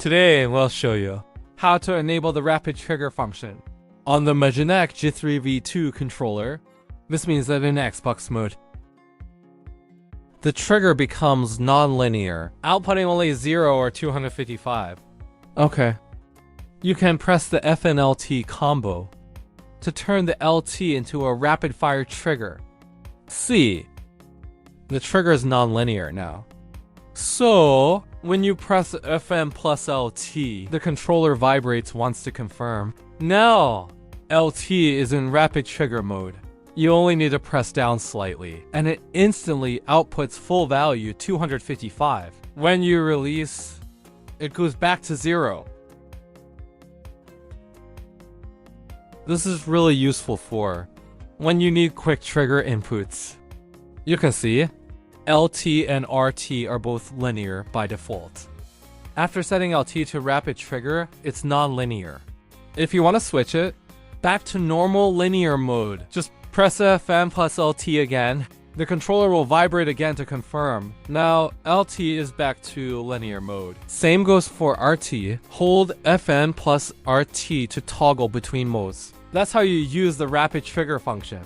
Today we'll show you how to enable the rapid trigger function on the Machenike-G3V2 controller. This means that in Xbox mode, the trigger becomes non-linear, outputting only 0 or 255. Okay. You can press the F and LT combo to turn the LT into a rapid-fire trigger. See, the trigger is non-linear now. So, when you press FM plus LT, the controller vibrates once to confirm. Now, LT is in rapid trigger mode. You only need to press down slightly, and it instantly outputs full value 255. When you release, it goes back to 0. This is really useful for when you need quick trigger inputs. You can see LT and RT are both linear by default. After setting LT to rapid trigger, it's non-linear. If you want to switch it back to normal linear mode, just press FM plus LT again. The controller will vibrate again to confirm. Now, LT is back to linear mode. Same goes for RT. Hold FN plus RT to toggle between modes. That's how you use the rapid trigger function.